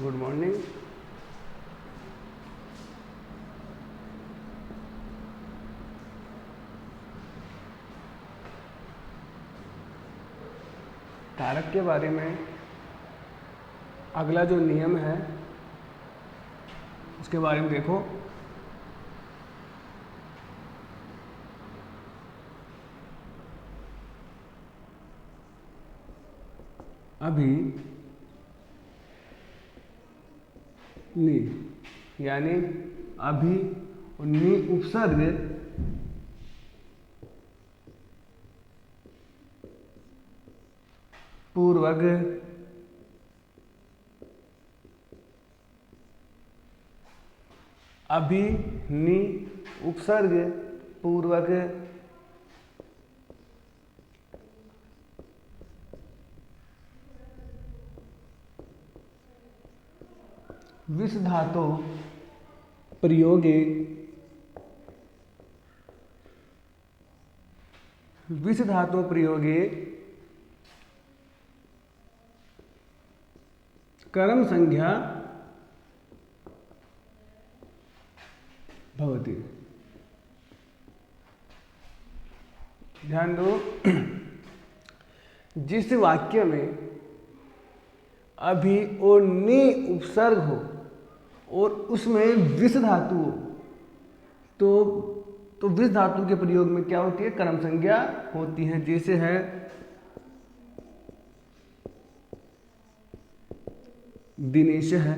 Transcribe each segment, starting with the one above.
Good morning. कारक के बारे में अगला जो नियम है उसके बारे में देखो। अभी नी यानी अभी और नी उपसर्ग पूर्वक अभी नी उपसर्ग पूर्वक विस धातु प्रयोगे विस धातु प्रयोगे कर्म संज्ञा भवति। ध्यान दो, जिस वाक्य में अभी और नी उपसर्ग हो और उसमें विस धातु हो तो विस धातु के प्रयोग में क्या होती है? कर्म संज्ञा होती है। जैसे है दिनेशः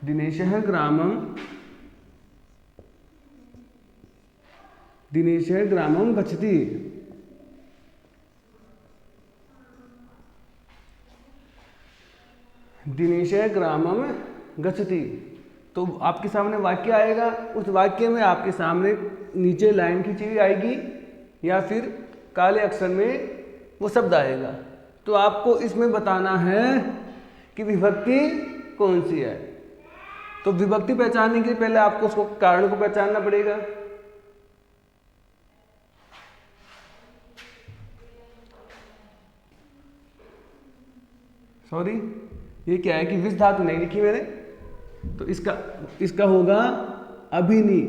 दिनेशः ग्रामं दिनेशः ग्रामं गच्छति। दिनेशः ग्रामं गच्छति। तो आपके सामने वाक्य आएगा, उस वाक्य में आपके सामने नीचे लाइन खींची हुई आएगी या फिर काले अक्षर में वो शब्द आएगा। तो आपको इसमें बताना है कि विभक्ति कौन सी है। तो विभक्ति पहचानने के लिए पहले आपको उसको कारण को पहचानना पड़ेगा। सॉरी, ये क्या है कि विस धातु नहीं लिखी मैंने, तो इसका होगा अभिनी।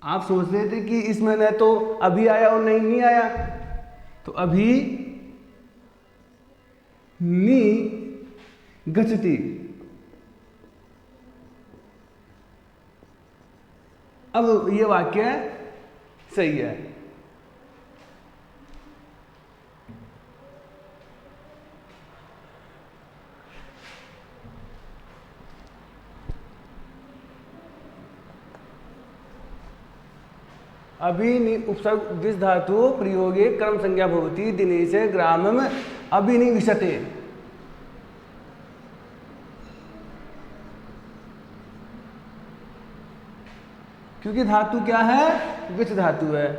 आप सोच रहे थे कि इसमें न तो अभी आया और नहीं आया, तो अभी नी गच्छति। अब ये वाक्य सही है। अभी नी उपसर्ग विस धातु प्रयोगे कर्म संज्ञा भवति। दिनेशे ग्रामम अभिनिविशते। क्योंकि धातु क्या है? विच धातु है।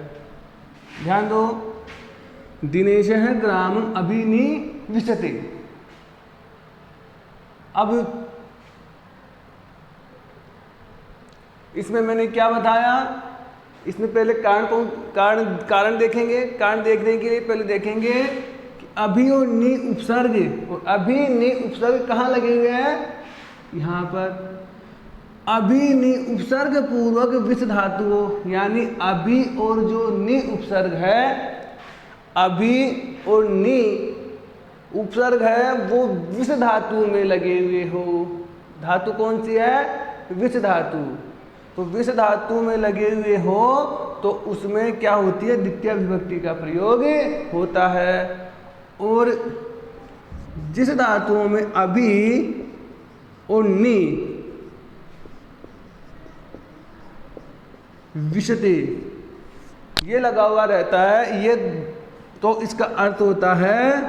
ध्यान दो, दिनेशः ग्रामम अभिनिविशते। अब इसमें मैंने क्या बताया? इसमें पहले कारण देखेंगे। कारण देखने के लिए पहले देखेंगे कि अभी और नी उपसर्ग, और अभी नी उपसर्ग कहाँ लगे हुए हैं? यहाँ पर। अभी नी उपसर्ग पूर्वक विस धातु हो, यानी अभी और जो नी उपसर्ग है, अभी और नी उपसर्ग है वो विस धातु में लगे हुए हो। धातु कौन सी है? विस धातु। तो विस धातु में लगे हुए हो तो उसमें क्या होती है? द्वितीय विभक्ति का प्रयोग होता है। और जिस धातुओं में अभी और नी विशते ये लगा हुआ रहता है, ये तो इसका अर्थ होता है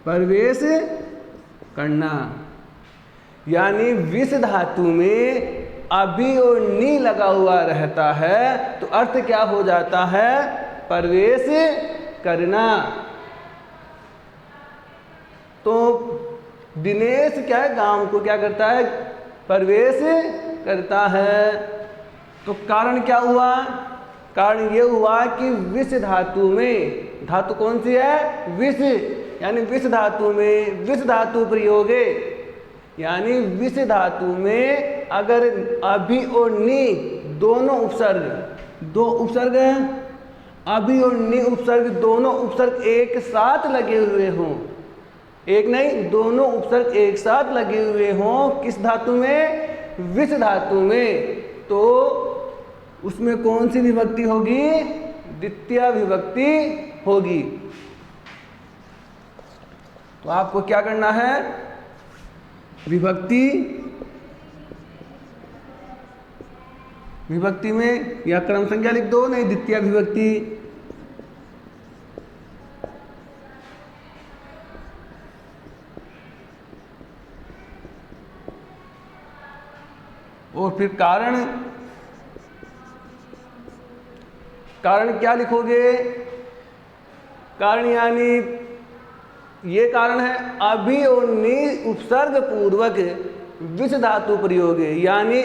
प्रवेश करना। यानी विस धातु में अभी और नी लगा हुआ रहता है तो अर्थ क्या हो जाता है? प्रवेश करना। तो दिनेश क्या है? गांव को क्या करता है? प्रवेश करता है। तो कारण क्या हुआ? कारण ये हुआ कि विस धातु में धातु कौन सी है? विष। यानी विष धातु में विष धातु प्रयोग है, यानी विष धातु में अगर अभी और नी दोनों उपसर्ग, दो उपसर्ग हैं, अभी और नी उपसर्ग दोनों उपसर्ग एक साथ लगे हुए हों, एक नहीं दोनों उपसर्ग एक साथ लगे हुए हों, किस धातु में? विष धातु में, तो उसमें कौन सी विभक्ति होगी? द्वितीय विभक्ति होगी। तो आपको क्या करना है? विभक्ति, विभक्ति में या क्रम संख्या लिख दो, नहीं द्वितीय विभक्ति, और फिर कारण, कारण क्या लिखोगे? कारण यानी ये कारण है अभी और नी उपसर्ग पूर्वक विष धातु प्रयोग है, यानी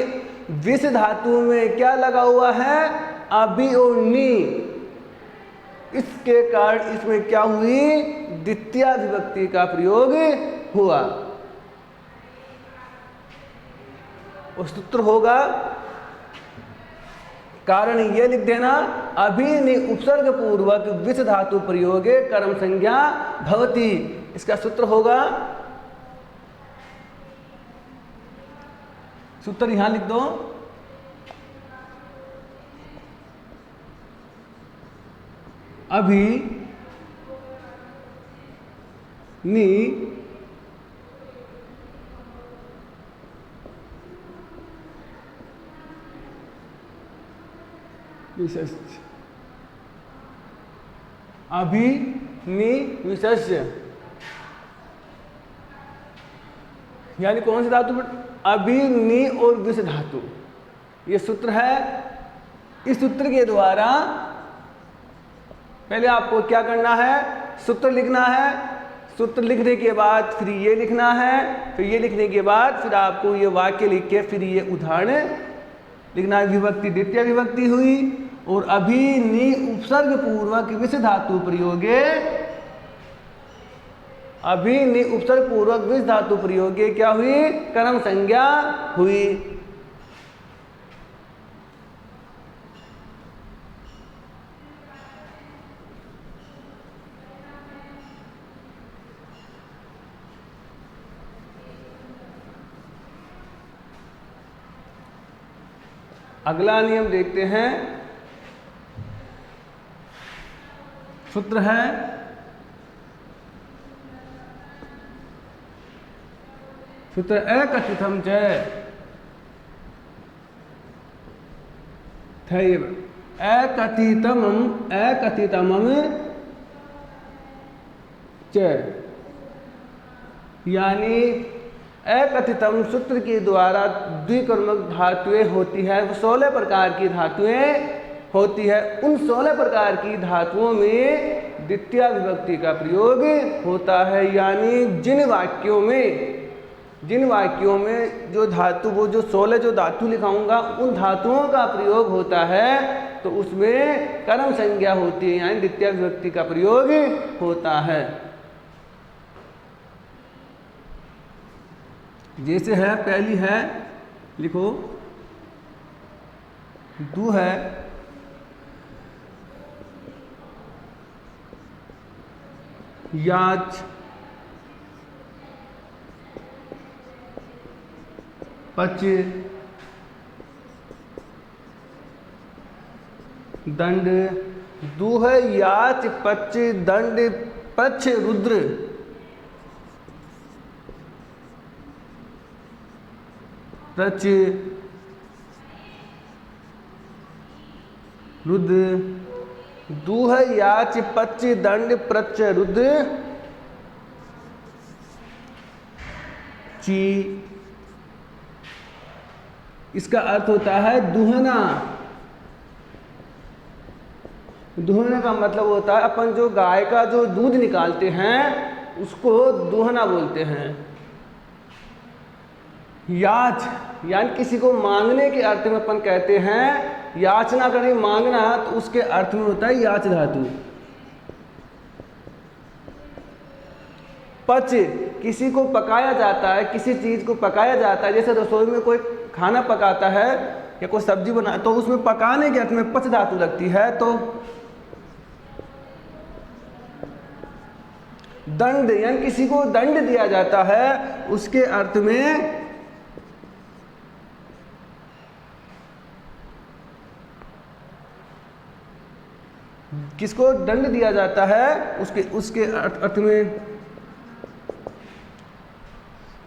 विष धातु में क्या लगा हुआ है? अभी और नी, इसके कारण इसमें क्या हुई? द्वितीय विभक्ति का प्रयोग हुआ। और सूत्र होगा, कारण ये लिख देना, अभी नी उपसर्ग पूर्वक विष धातु प्रयोगे कर्म संज्ञा भवति। इसका सूत्र होगा, सूत्र यहां लिख दो, अभी नी विशेष्य, अभी नी विशेष्य, यानी कौन सी धातु? अभी नी और विष धातु, ये सूत्र है। इस सूत्र के द्वारा पहले आपको क्या करना है? सूत्र लिखना है, सूत्र लिखने के बाद फिर ये लिखना है, फिर ये लिखने के बाद फिर आपको ये वाक्य लिख के फिर ये उदाहरण लिखना है। विभक्ति द्वितीय विभक्ति हुई, और अभी नी उपसर्ग पूर्वक विष धातु प्रयोगे, अभी नी उपसर्ग पूर्वक विष धातु प्रयोगे क्या हुई? कर्म संज्ञा हुई। अगला नियम देखते हैं। सूत्र है सूत्र एकथितम च थैव एकथितमम एकथितमम च, यानी एकथितम सूत्र के द्वारा द्विकर्मक धातुएं होती है, 16 प्रकार की धातुएं होती है। उन 16 प्रकार की धातुओं में द्वितीय विभक्ति का प्रयोग होता है, यानी जिन वाक्यों में जो धातु, वो जो 16 जो धातु लिखाऊंगा उन धातुओं का प्रयोग होता है, तो उसमें कर्म संज्ञा होती है, यानी द्वितीय विभक्ति का प्रयोग होता है। जैसे है, पहली है, लिखो, दू है, याच, पच, दंड। दू है याच, पच, दंड, पच, रुद्र। प्रच, रुद्र। दू है याच, पच, दंड, प्रच, रुद्र, ची। इसका अर्थ होता है दुहना। दुहना का मतलब होता है अपन जो गाय का जो दूध निकालते हैं उसको दुहना बोलते हैं। याच यानी किसी को मांगने के अर्थ में अपन कहते हैं, याचना करें, मांगना, तो उसके अर्थ में होता है याच धातु। पच, किसी को पकाया जाता है, किसी चीज को पकाया जाता है, जैसे रसोई में कोई खाना पकाता है या कोई सब्जी बना, तो उसमें पकाने के अर्थ में पच धातु लगती है। तो दंड, यानी किसी को दंड दिया जाता है, उसके अर्थ में किसको दंड दिया जाता है, उसके अर्थ में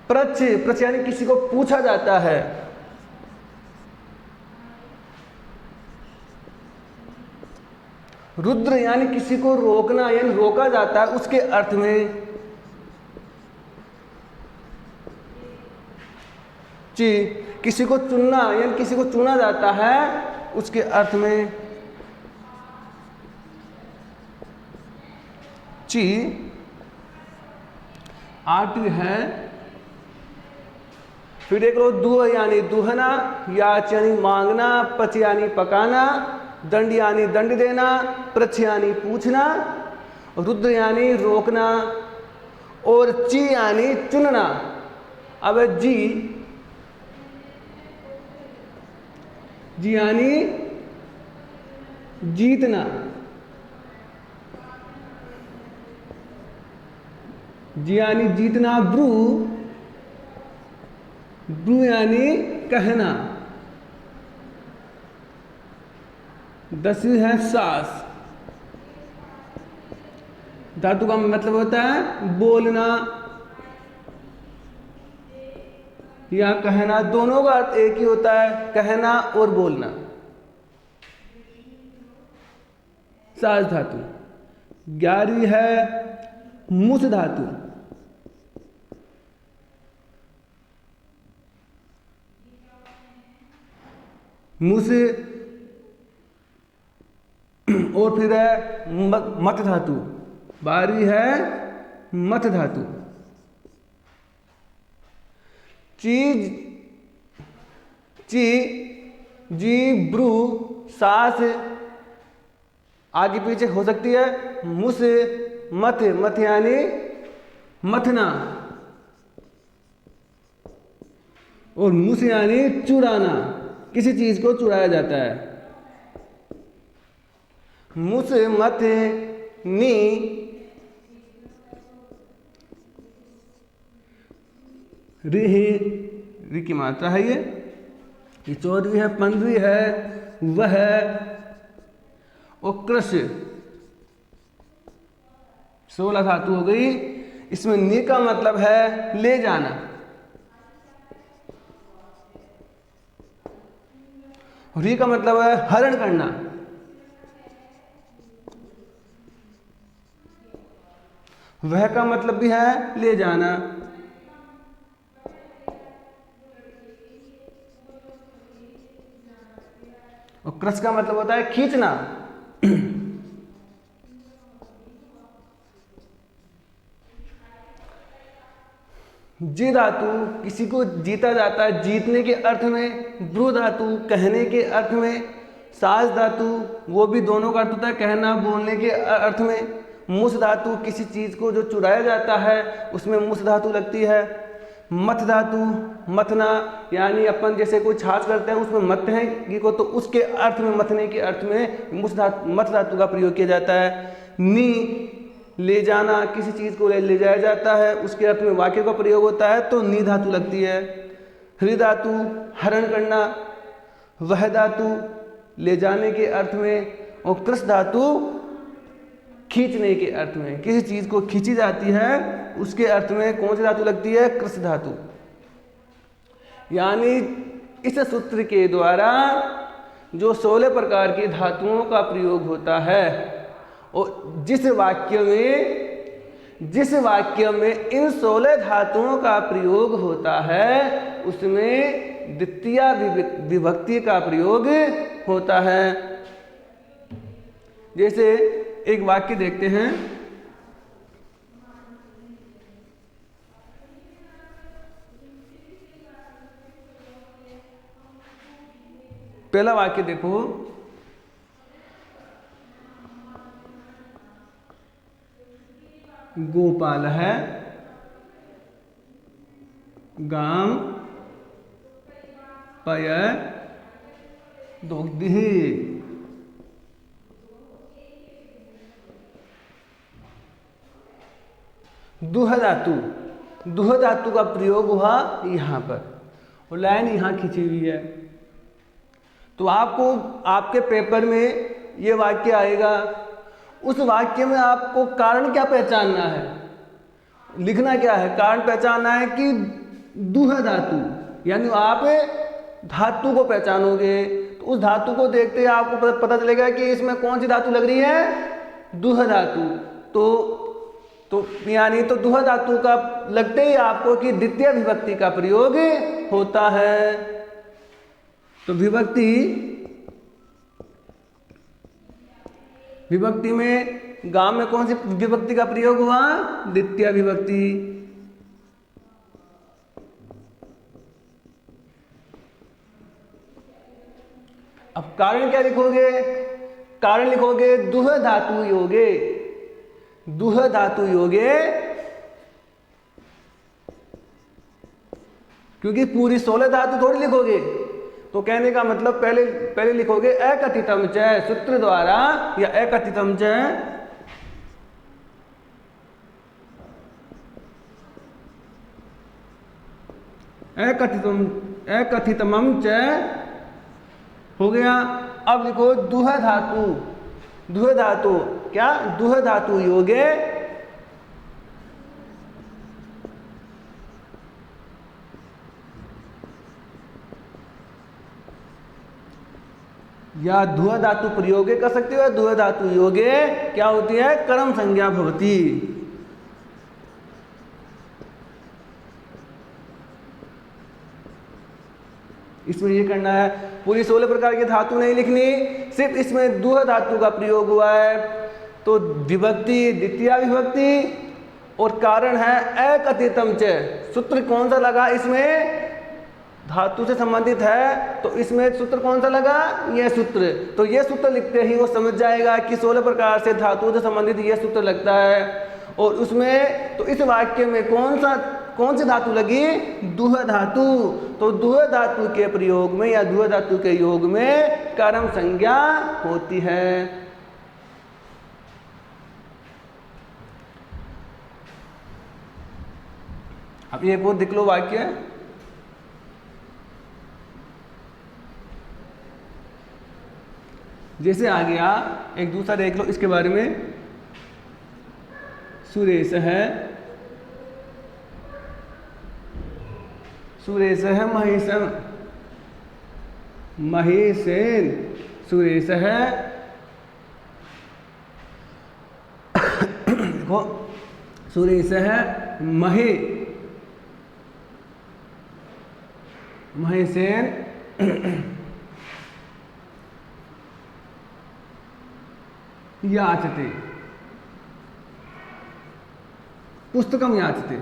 प्रच, प्रच यानी किसी को पूछा जाता है। रुद्र यानी किसी को रोकना, यानी रोका जाता है, उसके अर्थ में ची, किसी को चुनना, यानी किसी को चुना जाता है, उसके अर्थ में ची। आठ है, फिर देख लो दुह यानी दुहना, याच यानी मांगना, पच यानी पकाना, दंड यानी दंड देना, प्रच यानी पूछना, रुद्र यानी रोकना, और ची यानी चुनना। अब जी, जी यानी जीतना, जी यानी जीतना, ब्रू, ब्रू यानी कहना। 10वीं है सास, धातु का मतलब होता है बोलना या कहना, दोनों का अर्थ एक ही होता है, कहना और बोलना। सास धातु। 11वीं है मुस धातु, मुस, और फिर है मत धातु। 12वीं है मत धातु। चीज, ची, जी, ब्रू, सास आगे पीछे हो सकती है, मुस, मत, मत यानी मथना, और मुस यानी चुराना, किसी चीज को चुराया जाता है। मुस, मत, नी, री की मात्रा है ये। 14वीं है, 15वीं है वह, और कृष। 16 धातु हो गई। इसमें नी का मतलब है ले जाना, री का मतलब है हरण करना, वह का मतलब भी है ले जाना, और कृष का मतलब होता है खींचना। जी धातु किसी को जीता जाता है, जीतने के अर्थ में। ब्रू धातु कहने के अर्थ में। सास धातु वो भी दोनों का अर्थ होता है, कहना बोलने के अर्थ में। मुस धातु किसी चीज को जो चुराया जाता है उसमें मुस धातु लगती है। मथ धातु मथना, यानी अपन जैसे कोई छाछ करते हैं उसमें मथते हैं घी को, तो उसके अर्थ में, मथने के अर्थ में मथ धातु का प्रयोग किया जाता है। नी ले जाना, किसी चीज को ले जाया जाता है, उसके अर्थ में वाक्य का प्रयोग होता है, तो नी धातु लगती है। हृ धातु हरण करना, वह धातु ले जाने के अर्थ में, और कृष धातु खींचने के अर्थ में, किसी चीज को खींची जाती है उसके अर्थ में कौन सी धातु लगती है? कृष धातु। यानी इस सूत्र के द्वारा जो 16 प्रकार की धातुओं का प्रयोग होता है, और जिस वाक्य में इन 16 धातुओं का प्रयोग होता है उसमें द्वितीय विभक्ति का प्रयोग होता है। जैसे एक वाक्य देखते हैं, पहला वाक्य देखो, गोपाल है गाम पय दोग्धि। दुह धातु, दुह धातु का प्रयोग हुआ यहाँ पर, और लाइन यहाँ खींची हुई है। तो आपको आपके पेपर में ये वाक्य आएगा, उस वाक्य में आपको कारण क्या पहचानना है, लिखना क्या है, कारण पहचानना है कि दुह धातु, यानी आप धातु को पहचानोगे। तो उस धातु को देखते ही आपको पता चलेगा कि इसमें कौन सी धातु लग रही है, दुह धातु। तो यानी तो दुह धातु का लगते ही आपको कि द्वितीय विभक्ति का प्रयोग होता है। तो विभक्ति में गांव में कौन सी विभक्ति का प्रयोग हुआ, द्वितीय विभक्ति। अब कारण क्या लिखोगे, कारण लिखोगे दुह धातु योगे, दुह धातु योगे, क्योंकि पूरी 16 धातु थोड़ी लिखोगे। तो कहने का मतलब पहले लिखोगे अकथितम च सूत्र द्वारा, या अकथितम च, अकथितमम च हो गया। अब लिखो दुह धातु, दुह धातु क्या, दुह धातु योगे या दुह धातु प्रयोगे कर सकते हो, दुह धातु योगे क्या होती है, कर्म संज्ञा भवती। इसमें ये करना है, पूरी 16 प्रकार की धातु नहीं लिखनी, सिर्फ इसमें दुह धातु का प्रयोग हुआ है। तो विभक्ति द्वितीय विभक्ति, और कारण है अकथितम च। सूत्र कौन सा लगा इसमें, धातु से संबंधित है, तो इसमें सूत्र कौन सा लगा, यह सूत्र। तो यह सूत्र लिखते ही वो समझ जाएगा कि 16 प्रकार से धातु से संबंधित यह सूत्र लगता है। और उसमें तो इस वाक्य में कौन सी धातु लगी, दुह धातु। तो दुह धातु के प्रयोग में या दुह धातु के योग में कर्म संज्ञा होती है। अब ये वो देख लो वाक्य, जैसे आ गया, एक दूसरा देख लो इसके बारे में। सुरेश है, सुरेश है महेशन, महेशन सुरेश है। देखो सुरेश है महेशन याचते, पुस्तकम याचते।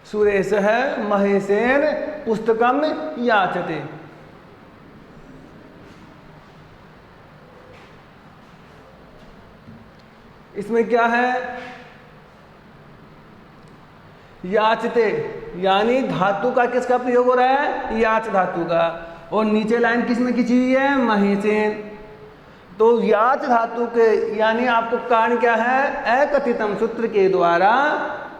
सुरेश है महेशेन पुस्तकम याचते। इसमें क्या है, याचते यानी धातु का किसका प्रयोग हो रहा है, याच धातु का। और नीचे लाइन किसमें खींची हुई है, महेशेन। तो याच धातु के यानी आपको कारण क्या है, अकथितम सूत्र के द्वारा,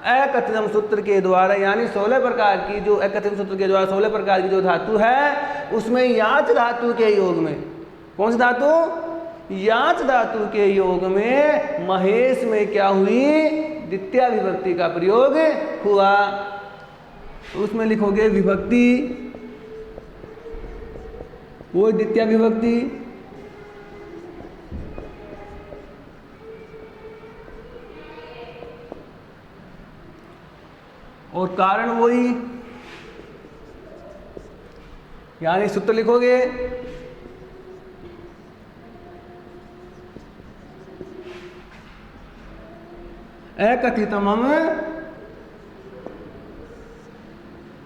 अकथितम सूत्र के द्वारा यानी 16 प्रकार की जो अकथितम सूत्र के द्वारा 16 प्रकार की जो धातु है उसमें याच धातु के योग में, कौन सी धातु, याच धातु के योग में महेश में क्या हुई, द्वितीय विभक्ति का प्रयोग हुआ। तो उसमें लिखोगे विभक्ति, वो द्वितीय विभक्ति, और कारण वही, यानी सूत्र लिखोगे अकथितमम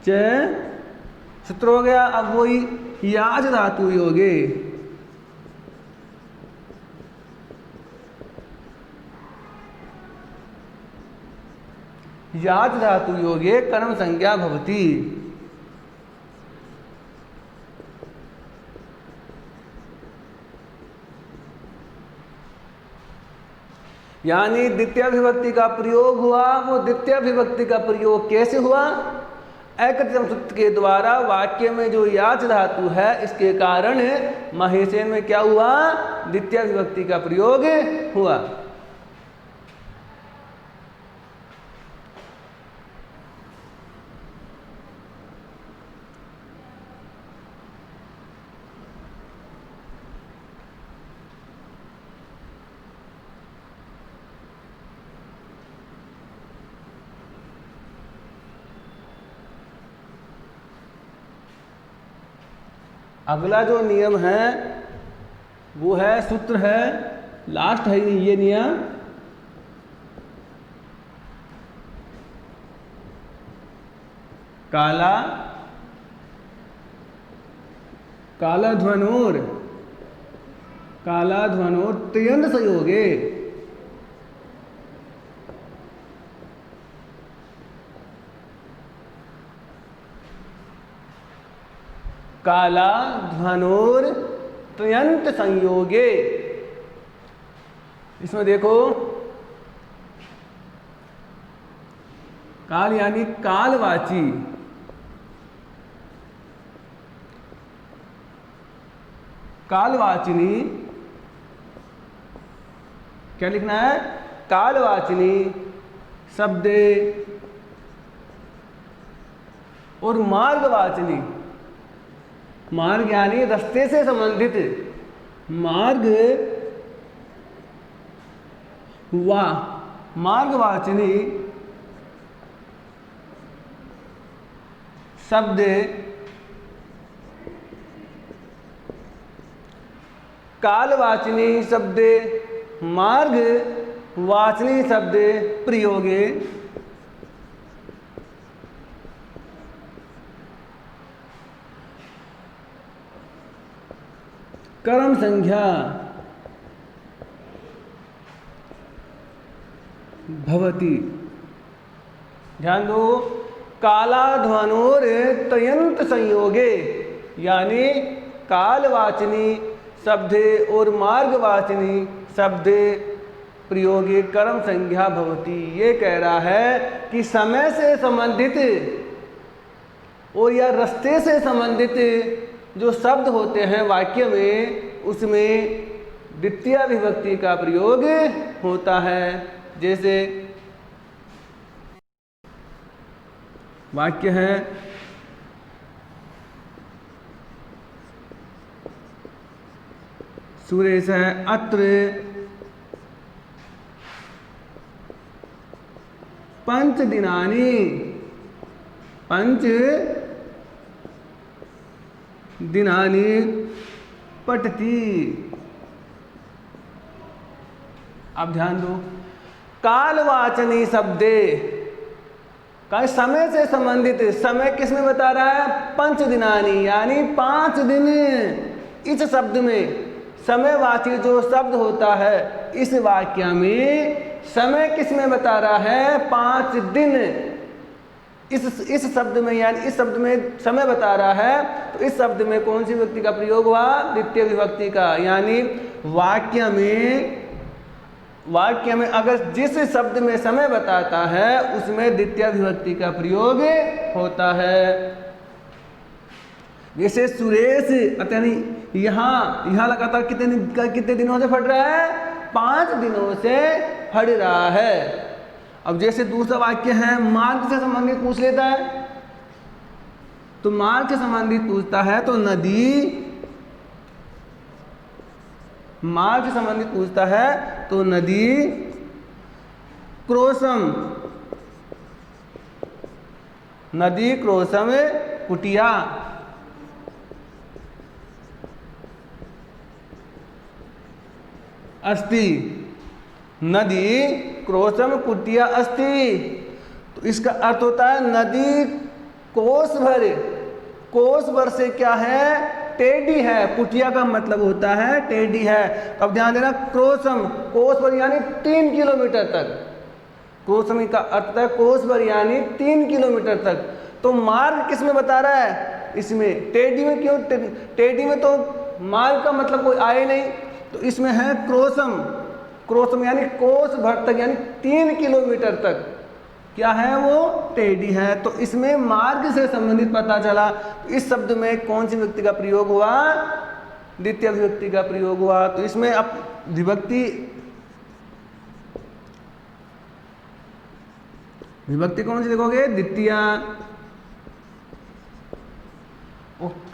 च सूत्र हो गया। अब वही याज धातु योगे, याज धातु योगे कर्म संज्ञा भवति। यानी द्वितीय विभक्ति का प्रयोग हुआ। वो द्वितीय विभक्ति का प्रयोग कैसे हुआ? एकत्रितम सूत्र के द्वारा वाक्य में जो याच धातु है इसके कारण महेशन में क्या हुआ? द्वितीय विभक्ति का प्रयोग हुआ। अगला जो नियम है वो है, सूत्र है, लास्ट है ये नियम, काला कालाध्वनोर त्यंत संयोगे। काला ध्वनोर त्यंत संयोगे। इसमें देखो, काल यानी कालवाची, कालवाचिनी, क्या लिखना है? कालवाचिनी शब्द और मार्गवाचिनी, मार्ग यानी रास्ते से संबंधित, मार्ग वा मार्गवाचिनी शब्द कालवाचिनी शब्द मार्ग वाचिनी शब्द प्रयोगे। कर्म संज्ञा भवति। ध्यान दो, कालाध्वनोर त्यंत संयोगे यानी कालवाचिनी शब्द और मार्गवाचिनी शब्द प्रयोगे कर्म संज्ञा भवति। ये कह रहा है कि समय से संबंधित और या रास्ते से संबंधित जो शब्द होते हैं वाक्य में, उसमें द्वितीय विभक्ति का प्रयोग होता है। जैसे वाक्य है, सुरेश है अत्र पंच दिनानि, पंच दिनानि पठति। अब ध्यान दो, कालवाचनी शब्दे का समय से संबंधित, समय किसमें बता रहा है? पंच दिनानि यानी 5 दिन। इस शब्द में समयवाची जो शब्द होता है, इस वाक्य में समय किसमें बता रहा है? 5 दिन। इस शब्द में यानी इस शब्द में समय बता रहा है, तो इस शब्द में कौन सी विभक्ति का प्रयोग हुआ? द्वितीय विभक्ति का। यानी वाक्य में अगर जिस शब्द में समय बताता है उसमें द्वितीय विभक्ति का प्रयोग होता है। जैसे सुरेश यानी यहाँ लगातार कितने दिनों से पढ़ रहा है? 5 दिनों से पढ़ रहा है। अब जैसे दूसरा वाक्य है, मार्ग से संबंधित पूछ लेता है, तो मार्ग से संबंधित पूछता है तो नदी, मार्ग से संबंधित पूछता है तो नदी क्रोशम, नदी क्रोशम कुटिया। अस्ति, नदी क्रोशम कुटिया अस्ति। तो इसका अर्थ होता है नदी कोस भर कोस वर्ष से क्या है, टेढ़ी है। पुटिया का मतलब होता है टेढ़ी है। अब ध्यान देना, क्रोसम कोस पर यानी 3 किलोमीटर तक, क्रोसम का अर्थ है कोस पर यानी 3 किलोमीटर तक। तो मार्ग किस में बता रहा है, इसमें। टेढ़ी में क्यों, टेढ़ी में तो मार्ग का मतलब कोई आए नहीं, तो इसमें है क्रोसम, क्रोसम यानी कोस भर तक यानी 3 किलोमीटर तक क्या है वो, टेढ़ी है। तो इसमें मार्ग से संबंधित पता चला। तो इस शब्द में कौन सी विभक्ति का प्रयोग हुआ, द्वितीय विभक्ति का प्रयोग हुआ। तो इसमें अब विभक्ति, विभक्ति कौन सी लिखोगे, द्वितीय।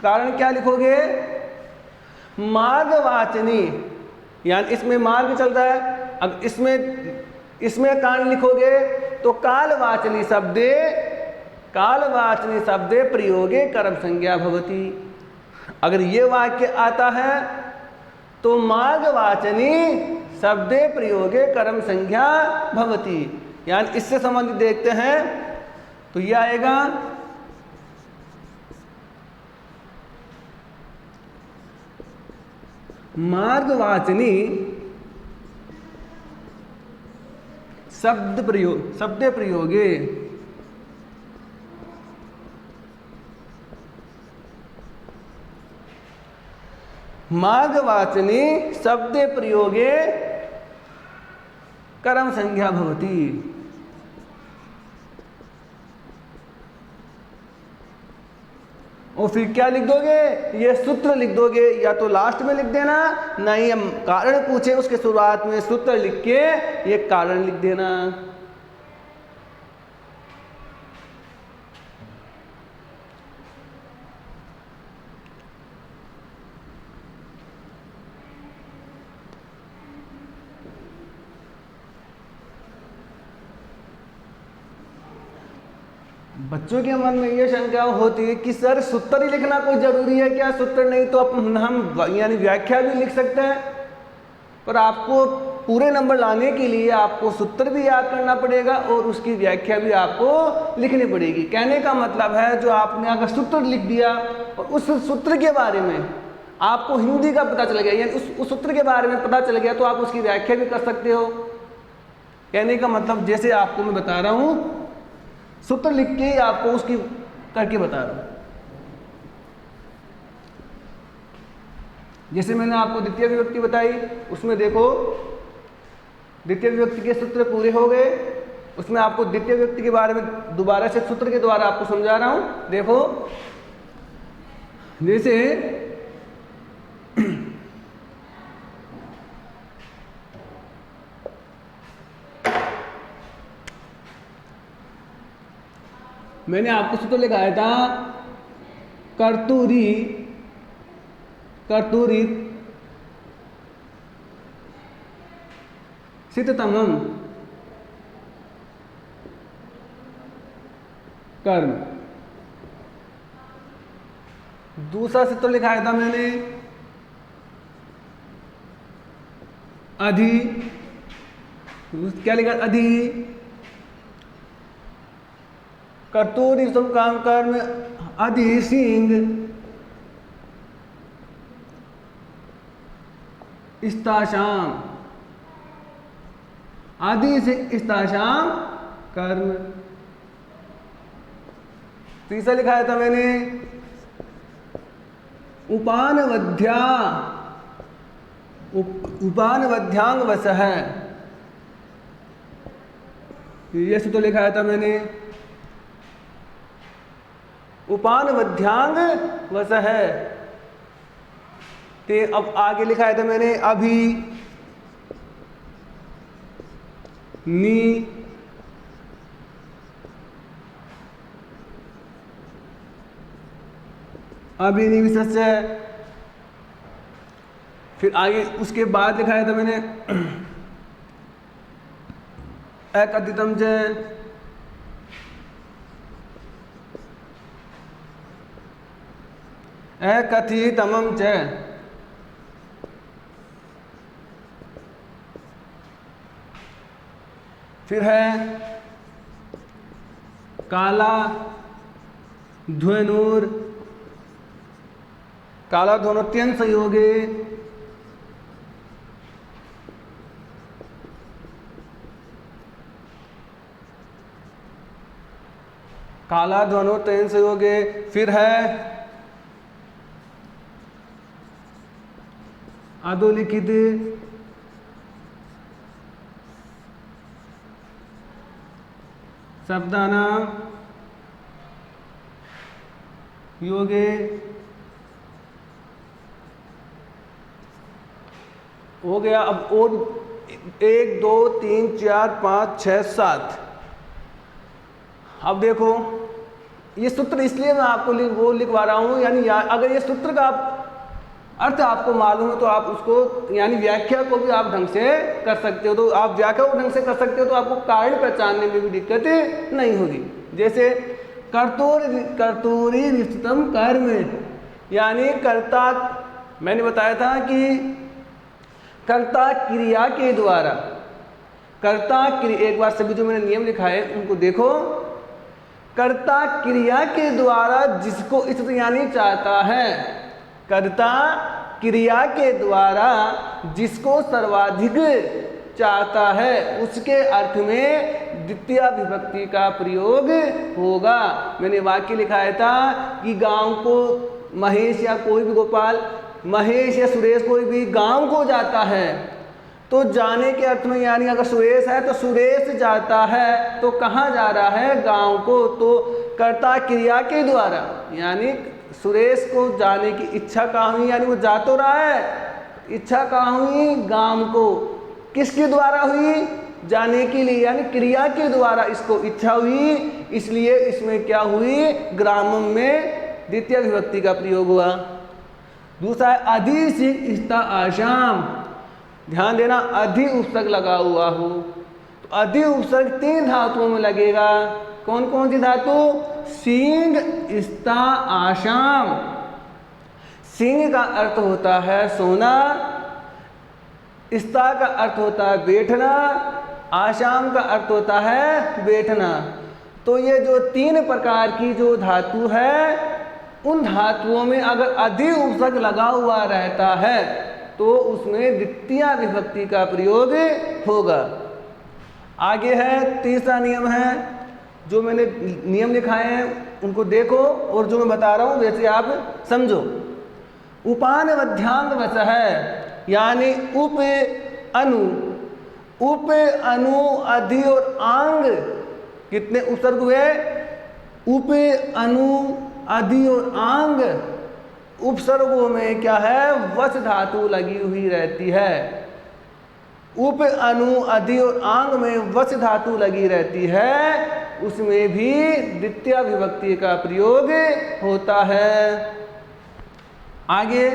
कारण क्या लिखोगे, मार्गवाचनी, यानी इसमें मार्ग चल रहा है। अब इसमें कारण लिखोगे तो कालवाचनी शब्दे, कालवाचनी शब्दे प्रयोगे कर्म संज्ञा भवति। अगर ये वाक्य आता है तो मार्गवाचनी शब्दे प्रयोगे कर्म संज्ञा भवति, यानी इससे संबंधित देखते हैं तो ये आएगा मार्गवाचनी शब्द प्रयोगे मार्गवाचनी शब्द प्रयोगे कर्म संज्ञा भवति। और फिर क्या लिख दोगे, ये सूत्र लिख दोगे, या तो लास्ट में लिख देना, नहीं हम कारण पूछे उसके शुरुआत में सूत्र लिख के ये कारण लिख देना। बच्चों के मन में ये शंका होती है कि सर सूत्र ही लिखना कोई जरूरी है क्या, सूत्र नहीं तो हम यानी व्याख्या भी लिख सकते हैं। पर आपको पूरे नंबर लाने के लिए आपको सूत्र भी याद करना पड़ेगा और उसकी व्याख्या भी आपको लिखनी पड़ेगी। कहने का मतलब है जो आपने अगर सूत्र लिख दिया और उस सूत्र के बारे में आपको हिंदी का पता चल गया, यानी उस सूत्र के बारे में पता चल गया, तो आप उसकी व्याख्या भी कर सकते हो। कहने का मतलब जैसे आपको मैं बता रहा हूँ, सूत्र लिख के आपको उसकी करके बता रहा हूं। जैसे मैंने आपको द्वितीय विभक्ति बताई, उसमें देखो द्वितीय विभक्ति के सूत्र पूरे हो गए। उसमें आपको द्वितीय विभक्ति के बारे में दोबारा से सूत्र के द्वारा आपको समझा रहा हूं। देखो जैसे मैंने आपको सूत्र लिखाया था, कर्तूरी सिततमम कर्म। दूसरा सूत्र लिखाया था मैंने, अधि, क्या लिखा, अधि कर्तूरी काम कर्म अधि सिंह इस्ताशाम, आदि से इस्ताशाम कर्म। तीसरा लिखाया था मैंने, उपानवध्यांग वसह, ये सूत्र लिखाया था मैंने, उपानवध्यांग वसह। ते अब आगे लिखाया था मैंने, अभी नी अभिनी विशेष्य। फिर आगे उसके बाद लिखाया था मैंने, अकथितम च, अकथितमम च। फिर है काला ध्वनुर कालाध्वनोत्यन संयोगे कालाध्वनोत्यन संयोगे, फिर है अधोलिखित शब्दानां योगे हो गया। अब और 1 2 3 4 5 6 7। अब देखो ये सूत्र इसलिए मैं आपको वो लिखवा रहा हूँ, यानी अगर ये सूत्र का अर्थ आपको मालूम है तो आप उसको यानी व्याख्या को भी आप ढंग से कर सकते हो। तो आप व्याख्या को ढंग से कर सकते हो तो आपको कारण पहचानने में भी दिक्कत नहीं होगी। जैसे कर्तूरी निश्चितम कर्म, यानी कर्ता, मैंने बताया था कि कर्ता क्रिया के द्वारा, एक बार सभी जो मैंने नियम लिखा है उनको देखो। कर्ता क्रिया के द्वारा जिसको इष्ट यानी चाहता है, कर्ता क्रिया के द्वारा जिसको सर्वाधिक चाहता है उसके अर्थ में द्वितीय विभक्ति का प्रयोग होगा। मैंने वाक्य लिखाया था कि गांव को महेश या कोई भी गोपाल, महेश या सुरेश कोई भी गांव को जाता है तो जाने के अर्थ में, यानी अगर सुरेश है तो सुरेश जाता है तो कहाँ जा रहा है, गांव को। तो कर्ता क्रिया के द्वारा यानी सुरेश को जाने की इच्छा कहाँ हुई, यानी वो जा तो रहा है, इच्छा कहाँ हुई, गांव को। किसके द्वारा हुई, जाने के लिए, यानी क्रिया के द्वारा इसको इच्छा हुई, इसलिए इसमें क्या हुई, ग्रामम में द्वितीय विभक्ति का प्रयोग हुआ। दूसरा है अधि सिक्ता आशाम, ध्यान देना अधि उपसर्ग लगा हुआ हो तो अधि उपसर्ग 3 धातुओं में लगेगा। कौन कौन सी धातु, सींग स्ता आशाम। सींग का अर्थ होता है सोना, स्ता का अर्थ होता है बैठना, आशाम का अर्थ होता है बैठना। तो ये जो 3 प्रकार की जो धातु है उन धातुओं में अगर अधि उपसर्ग लगा हुआ रहता है तो उसमें द्वितीय विभक्ति का प्रयोग होगा। आगे है तीसरा नियम है, जो मैंने नियम लिखाए हैं उनको देखो और जो मैं बता रहा हूँ वैसे आप समझो। उपान मध्यांग वच है, यानी उप अनु अधि और आंग कितने उपसर्ग हुए, उप अनु अधि और आंग उपसर्गों में क्या है, वच धातु लगी हुई रहती है। उप अनु अधि और आंग में वच धातु लगी रहती है, उसमें भी द्वितीय विभक्ति का प्रयोग होता है। आगे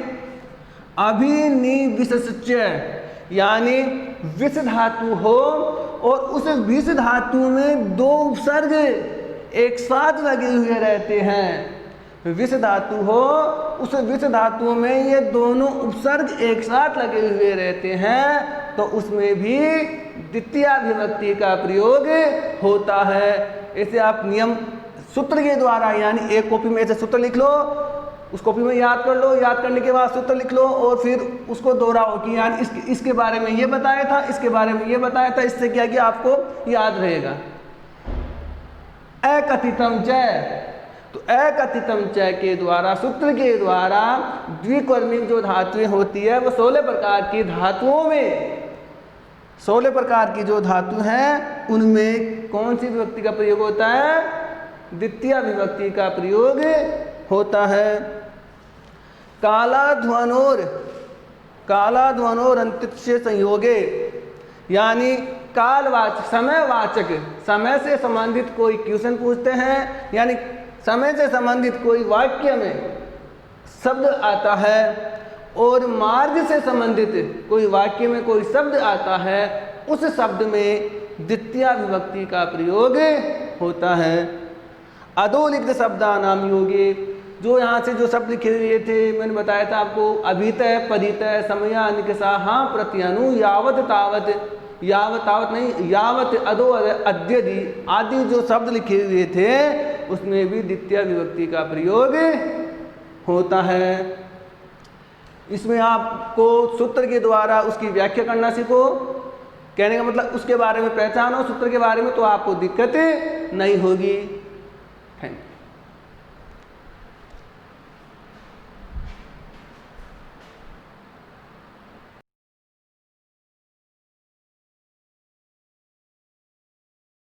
अभिनिविशस्य, यानी विष धातु हो और उस विष धातु में 2 उपसर्ग एक साथ लगे हुए रहते हैं। विष धातु हो, उस विष धातु में ये दोनों उपसर्ग एक साथ लगे हुए रहते हैं तो उसमें भी द्वितीय विभक्ति का प्रयोग होता है। ऐसे आप नियम सूत्र के द्वारा, यानी एक कॉपी में ऐसे सूत्र लिख लो, उस कॉपी में याद कर लो, याद करने के बाद सूत्र लिख लो और फिर उसको दोहराओ कि यानी इसके बारे में ये बताया था, इसके बारे में ये बताया था, इससे क्या कि आपको याद रहेगा। अकथितम च, तो अकथितम च के द्वारा, सूत्र के द्वारा द्विकर्मिक जो धातुएं होती है वो 16 प्रकार की धातुओं में, 16 प्रकार की जो धातु हैं उनमें कौन सी विभक्ति का प्रयोग होता है, द्वितीय विभक्ति का प्रयोग होता है। कालाध्वनोर अंत्यस्य संयोगे, यानी कालवाचक, समयवाचक, समय से संबंधित कोई क्वेश्चन पूछते हैं, यानी समय से संबंधित कोई वाक्य में शब्द आता है और मार्ग से संबंधित कोई वाक्य में कोई शब्द आता है, उस शब्द में द्वितीय विभक्ति का प्रयोग होता है। अधोलिखित शब्दानाम योगे, जो यहाँ से जो शब्द लिखे हुए थे मैंने बताया था आपको, अभितय, परितय, समयानिकषाः, प्रत्यनु, यावत तावत, यावत तावत नहीं, यावत, अधो, अद्यदि आदि जो शब्द लिखे हुए थे उसमें भी द्वितीय विभक्ति का प्रयोग होता है। इसमें आपको सूत्र के द्वारा उसकी व्याख्या करना सीखो। कहने का मतलब उसके बारे में पहचानो सूत्र के बारे में, तो आपको दिक्कतें नहीं होगी। Thank you.